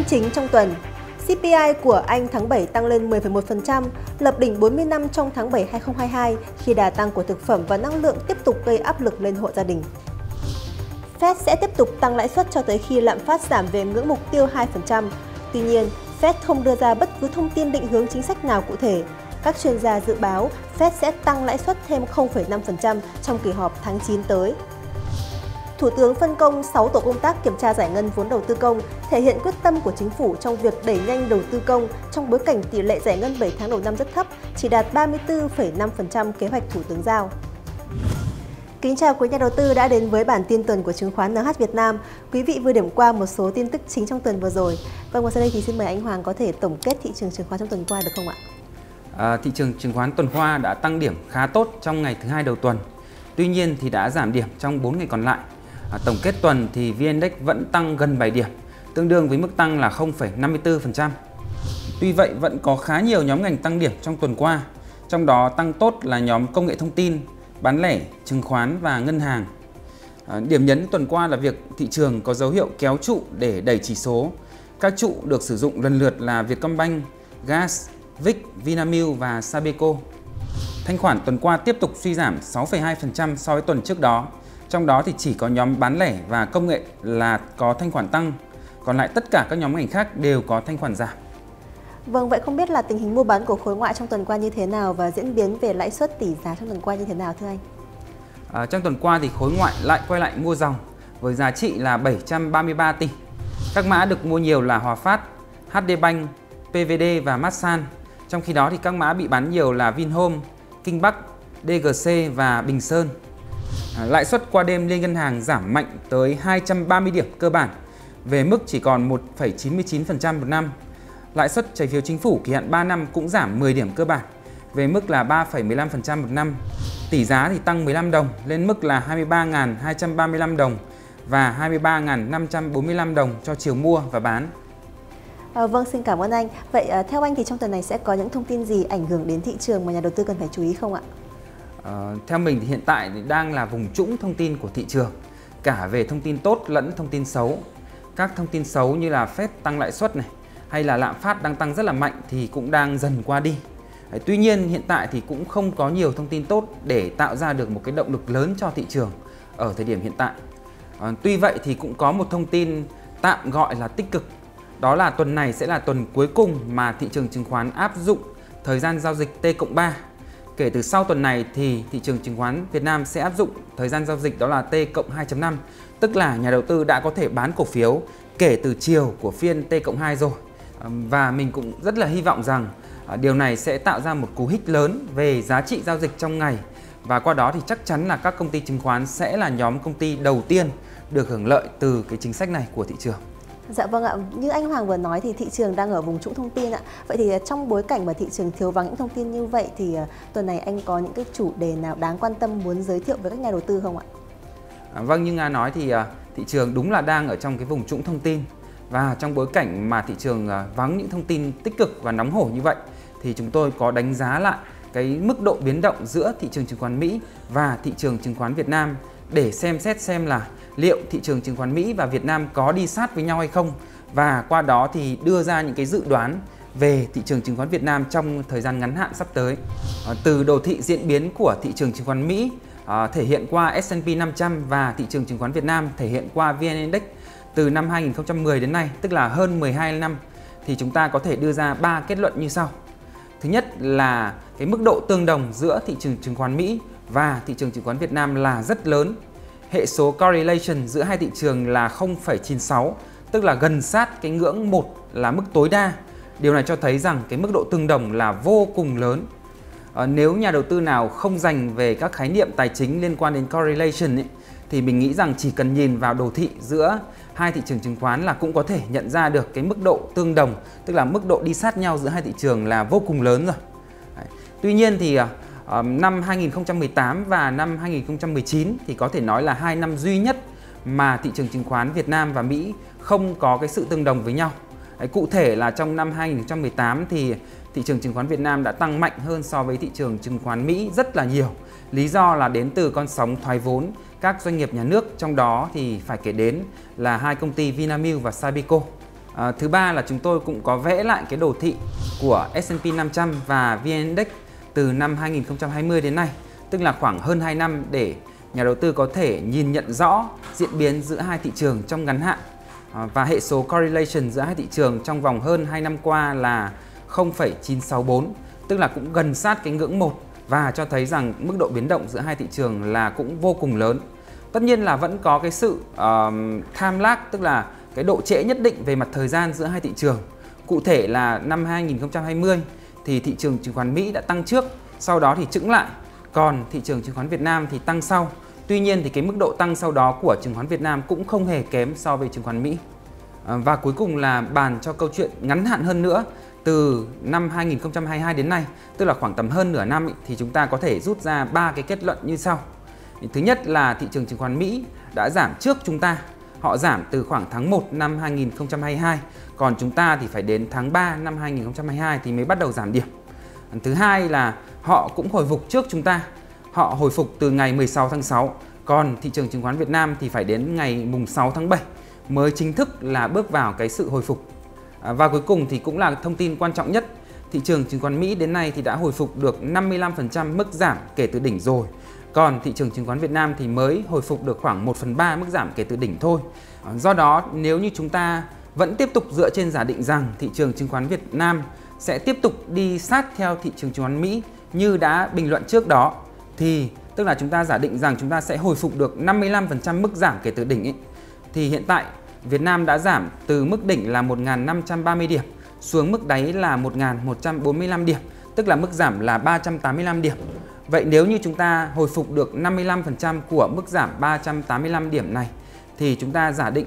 chính trong tuần. CPI của Anh tháng 7 tăng lên 10,1%, lập đỉnh 40 năm trong tháng 7 2022 khi đà tăng của thực phẩm và năng lượng tiếp tục gây áp lực lên hộ gia đình. Fed sẽ tiếp tục tăng lãi suất cho tới khi lạm phát giảm về ngưỡng mục tiêu 2%. Tuy nhiên, Fed không đưa ra bất cứ thông tin định hướng chính sách nào cụ thể. Các chuyên gia dự báo Fed sẽ tăng lãi suất thêm 0,5% trong kỳ họp tháng 9 tới. Thủ tướng phân công 6 tổ công tác kiểm tra giải ngân vốn đầu tư công, thể hiện quyết tâm của chính phủ trong việc đẩy nhanh đầu tư công trong bối cảnh tỷ lệ giải ngân 7 tháng đầu năm rất thấp, chỉ đạt 34,5% kế hoạch Thủ tướng giao. Kính chào quý nhà đầu tư đã đến với bản tin tuần của chứng khoán NH Việt Nam. Quý vị vừa điểm qua một số tin tức chính trong tuần vừa rồi. Vâng, và sau đây thì xin mời anh Hoàng có thể tổng kết thị trường chứng khoán trong tuần qua được không ạ? Thị trường chứng khoán tuần qua đã tăng điểm khá tốt trong ngày thứ hai đầu tuần. Tuy nhiên thì đã giảm điểm trong 4 ngày còn lại. Tổng kết tuần thì VN Index vẫn tăng gần 7 điểm, tương đương với mức tăng là 0,54%. Tuy vậy vẫn có khá nhiều nhóm ngành tăng điểm trong tuần qua, trong đó tăng tốt là nhóm công nghệ thông tin, bán lẻ, chứng khoán và ngân hàng. Điểm nhấn tuần qua là việc thị trường có dấu hiệu kéo trụ để đẩy chỉ số. Các trụ được sử dụng lần lượt là Vietcombank, Gas, VIX, Vinamilk và Sabeco. Thanh khoản tuần qua tiếp tục suy giảm 6,2% so với tuần trước đó. Trong đó thì chỉ có nhóm bán lẻ và công nghệ là có thanh khoản tăng, còn lại tất cả các nhóm ngành khác đều có thanh khoản giảm. Vâng, vậy không biết là tình hình mua bán của khối ngoại trong tuần qua như thế nào và diễn biến về lãi suất tỷ giá trong tuần qua như thế nào thưa anh? Trong tuần qua thì khối ngoại lại quay lại mua dòng với giá trị là 733 tỷ. Các mã được mua nhiều là Hòa Phát, HD Bank, PVD và Masan. Trong khi đó thì các mã bị bán nhiều là Vinhome, Kinh Bắc, DGC và Bình Sơn. Lãi suất qua đêm liên ngân hàng giảm mạnh tới 230 điểm cơ bản, về mức chỉ còn 1,99% một năm. Lãi suất trái phiếu chính phủ kỳ hạn 3 năm cũng giảm 10 điểm cơ bản, về mức là 3,15% một năm. Tỷ giá thì tăng 15 đồng lên mức là 23.235 đồng và 23.545 đồng cho chiều mua và bán. Vâng, xin cảm ơn anh. Vậy theo anh thì trong tuần này sẽ có những thông tin gì ảnh hưởng đến thị trường mà nhà đầu tư cần phải chú ý không ạ? Theo mình thì hiện tại thì đang là vùng trũng thông tin của thị trường, cả về thông tin tốt lẫn thông tin xấu. Các thông tin xấu như là Fed tăng lãi suất này, hay là lạm phát đang tăng rất là mạnh thì cũng đang dần qua đi. Tuy nhiên hiện tại thì cũng không có nhiều thông tin tốt để tạo ra được một cái động lực lớn cho thị trường ở thời điểm hiện tại. Tuy vậy thì cũng có một thông tin tạm gọi là tích cực. Đó là tuần này sẽ là tuần cuối cùng mà thị trường chứng khoán áp dụng thời gian giao dịch T+3. Kể từ sau tuần này thì thị trường chứng khoán Việt Nam sẽ áp dụng thời gian giao dịch đó là T+2.5, tức là nhà đầu tư đã có thể bán cổ phiếu kể từ chiều của phiên T+2 rồi. Và mình cũng rất là hy vọng rằng điều này sẽ tạo ra một cú hích lớn về giá trị giao dịch trong ngày, và qua đó thì chắc chắn là các công ty chứng khoán sẽ là nhóm công ty đầu tiên được hưởng lợi từ cái chính sách này của thị trường. Dạ vâng ạ, như anh Hoàng vừa nói thì thị trường đang ở vùng trũng thông tin ạ. Vậy thì trong bối cảnh mà thị trường thiếu vắng những thông tin như vậy thì tuần này anh có những cái chủ đề nào đáng quan tâm muốn giới thiệu với các nhà đầu tư không ạ? Vâng, như Nga nói thì thị trường đúng là đang ở trong cái vùng trũng thông tin, và trong bối cảnh mà thị trường vắng những thông tin tích cực và nóng hổi như vậy thì chúng tôi có đánh giá lại cái mức độ biến động giữa thị trường chứng khoán Mỹ và thị trường chứng khoán Việt Nam để xem xét xem là liệu thị trường chứng khoán Mỹ và Việt Nam có đi sát với nhau hay không, và qua đó thì đưa ra những cái dự đoán về thị trường chứng khoán Việt Nam trong thời gian ngắn hạn sắp tới. Từ đồ thị diễn biến của thị trường chứng khoán Mỹ thể hiện qua S&P 500 và thị trường chứng khoán Việt Nam thể hiện qua VN Index từ năm 2010 đến nay, tức là hơn 12 năm, thì chúng ta có thể đưa ra 3 kết luận như sau. Thứ nhất là cái mức độ tương đồng giữa thị trường chứng khoán Mỹ và thị trường chứng khoán Việt Nam là rất lớn. Hệ số correlation giữa hai thị trường là 0,96, tức là gần sát cái ngưỡng 1 là mức tối đa. Điều này cho thấy rằng cái mức độ tương đồng là vô cùng lớn. Nếu nhà đầu tư nào không dành về các khái niệm tài chính liên quan đến correlation thì mình nghĩ rằng chỉ cần nhìn vào đồ thị giữa hai thị trường chứng khoán là cũng có thể nhận ra được cái mức độ tương đồng, tức là mức độ đi sát nhau giữa hai thị trường là vô cùng lớn rồi. Tuy nhiên thì năm 2018 và năm 2019 thì có thể nói là 2 năm duy nhất mà thị trường chứng khoán Việt Nam và Mỹ không có cái sự tương đồng với nhau. Cụ thể là trong năm 2018 thì thị trường chứng khoán Việt Nam đã tăng mạnh hơn so với thị trường chứng khoán Mỹ rất là nhiều. Lý do là đến từ con sóng thoái vốn các doanh nghiệp nhà nước, trong đó thì phải kể đến là hai công ty Vinamilk và Sabeco. Thứ ba là chúng tôi cũng có vẽ lại cái đồ thị của S&P 500 và VN Index từ năm 2020 đến nay, tức là khoảng hơn 2 năm để nhà đầu tư có thể nhìn nhận rõ diễn biến giữa hai thị trường trong ngắn hạn. Và hệ số correlation giữa hai thị trường trong vòng hơn 2 năm qua là 0,964, tức là cũng gần sát cái ngưỡng 1 và cho thấy rằng mức độ biến động giữa hai thị trường là cũng vô cùng lớn. Tất nhiên là vẫn có cái sự time lag, tức là cái độ trễ nhất định về mặt thời gian giữa hai thị trường. Cụ thể là năm 2020 thì thị trường chứng khoán Mỹ đã tăng trước, sau đó thì chững lại. Còn thị trường chứng khoán Việt Nam thì tăng sau. Tuy nhiên thì cái mức độ tăng sau đó của chứng khoán Việt Nam cũng không hề kém so với chứng khoán Mỹ. Và cuối cùng là bàn cho câu chuyện ngắn hạn hơn nữa. Từ năm 2022 đến nay, tức là khoảng tầm hơn nửa năm thì chúng ta có thể rút ra 3 cái kết luận như sau. Thứ nhất là thị trường chứng khoán Mỹ đã giảm trước chúng ta. Họ giảm từ khoảng tháng 1 năm 2022, còn chúng ta thì phải đến tháng 3 năm 2022 thì mới bắt đầu giảm điểm. Thứ hai là họ cũng hồi phục trước chúng ta. Họ hồi phục từ ngày 16 tháng 6, còn thị trường chứng khoán Việt Nam thì phải đến ngày mùng 6 tháng 7 mới chính thức là bước vào cái sự hồi phục. Và cuối cùng thì cũng là thông tin quan trọng nhất, thị trường chứng khoán Mỹ đến nay thì đã hồi phục được 55% mức giảm kể từ đỉnh rồi. Còn thị trường chứng khoán Việt Nam thì mới hồi phục được khoảng 1/3 mức giảm kể từ đỉnh thôi. Do đó nếu như chúng ta vẫn tiếp tục dựa trên giả định rằng thị trường chứng khoán Việt Nam sẽ tiếp tục đi sát theo thị trường chứng khoán Mỹ như đã bình luận trước đó, thì tức là chúng ta giả định rằng chúng ta sẽ hồi phục được 55% mức giảm kể từ đỉnh ấy. Thì hiện tại Việt Nam đã giảm từ mức đỉnh là 1.530 điểm xuống mức đáy là 1.145 điểm, tức là mức giảm là 385 điểm. Vậy nếu như chúng ta hồi phục được 55% của mức giảm 385 điểm này thì chúng ta giả định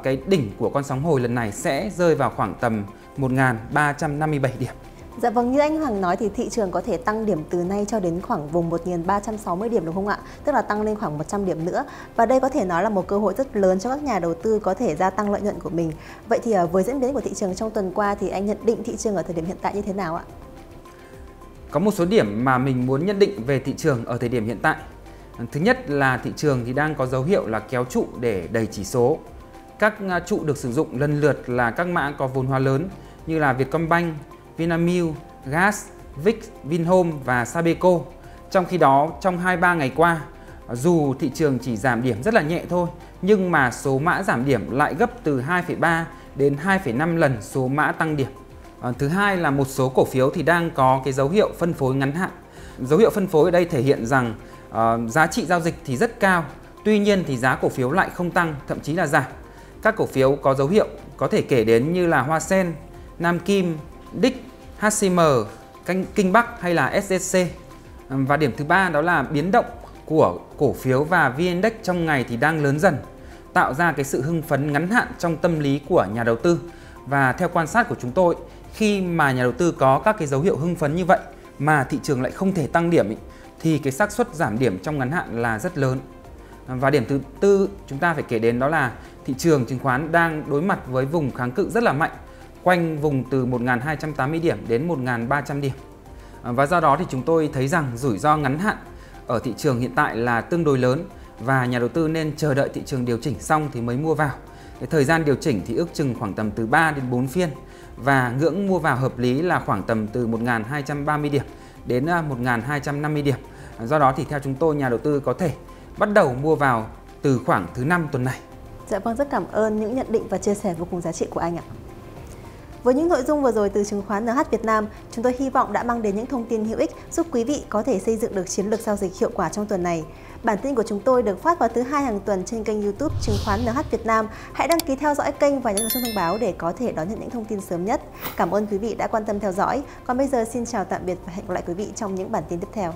cái đỉnh của con sóng hồi lần này sẽ rơi vào khoảng tầm 1.357 điểm. Dạ vâng, như anh Hoàng nói thì thị trường có thể tăng điểm từ nay cho đến khoảng vùng 1.360 điểm đúng không ạ? Tức là tăng lên khoảng 100 điểm nữa. Và đây có thể nói là một cơ hội rất lớn cho các nhà đầu tư có thể gia tăng lợi nhuận của mình. Vậy thì với diễn biến của thị trường trong tuần qua thì anh nhận định thị trường ở thời điểm hiện tại như thế nào ạ? Có một số điểm mà mình muốn nhận định về thị trường ở thời điểm hiện tại. Thứ nhất là thị trường thì đang có dấu hiệu là kéo trụ để đẩy chỉ số. Các trụ được sử dụng lần lượt là các mã có vốn hóa lớn như là Vietcombank, Vinamilk, Gas, VIX, Vinhome và Sabeco. Trong khi đó, trong 2-3 ngày qua, dù thị trường chỉ giảm điểm rất là nhẹ thôi, nhưng mà số mã giảm điểm lại gấp từ 2,3 đến 2,5 lần số mã tăng điểm. Thứ hai là một số cổ phiếu thì đang có cái dấu hiệu phân phối ngắn hạn. Dấu hiệu phân phối ở đây thể hiện rằng giá trị giao dịch thì rất cao, tuy nhiên thì giá cổ phiếu lại không tăng, thậm chí là giảm. Các cổ phiếu có dấu hiệu có thể kể đến như là Hoa Sen, Nam Kim, Dick, HCM, Kinh Bắc hay là SSC. Và điểm thứ ba đó là biến động của cổ phiếu và VN Index trong ngày thì đang lớn dần, tạo ra cái sự hưng phấn ngắn hạn trong tâm lý của nhà đầu tư. Và theo quan sát của chúng tôi, khi mà nhà đầu tư có các cái dấu hiệu hưng phấn như vậy mà thị trường lại không thể tăng điểm thì cái xác suất giảm điểm trong ngắn hạn là rất lớn. Và điểm thứ tư chúng ta phải kể đến đó là thị trường chứng khoán đang đối mặt với vùng kháng cự rất là mạnh, quanh vùng từ 1.280 điểm đến 1.300 điểm. Và do đó thì chúng tôi thấy rằng rủi ro ngắn hạn ở thị trường hiện tại là tương đối lớn và nhà đầu tư nên chờ đợi thị trường điều chỉnh xong thì mới mua vào. Cái thời gian điều chỉnh thì ước chừng khoảng tầm từ 3 đến 4 phiên và ngưỡng mua vào hợp lý là khoảng tầm từ 1.230 điểm đến 1.250 điểm. Do đó thì theo chúng tôi, nhà đầu tư có thể bắt đầu mua vào từ khoảng thứ 5 tuần này. Dạ vâng, rất cảm ơn những nhận định và chia sẻ vô cùng giá trị của anh ạ. Với những nội dung vừa rồi từ chứng khoán NH Việt Nam, chúng tôi hy vọng đã mang đến những thông tin hữu ích giúp quý vị có thể xây dựng được chiến lược giao dịch hiệu quả trong tuần này. Bản tin của chúng tôi được phát vào thứ Hai hàng tuần trên kênh YouTube Chứng khoán NH Việt Nam. Hãy đăng ký theo dõi kênh và nhấn vào chuông thông báo để có thể đón nhận những thông tin sớm nhất. Cảm ơn quý vị đã quan tâm theo dõi. Còn bây giờ xin chào tạm biệt và hẹn gặp lại quý vị trong những bản tin tiếp theo.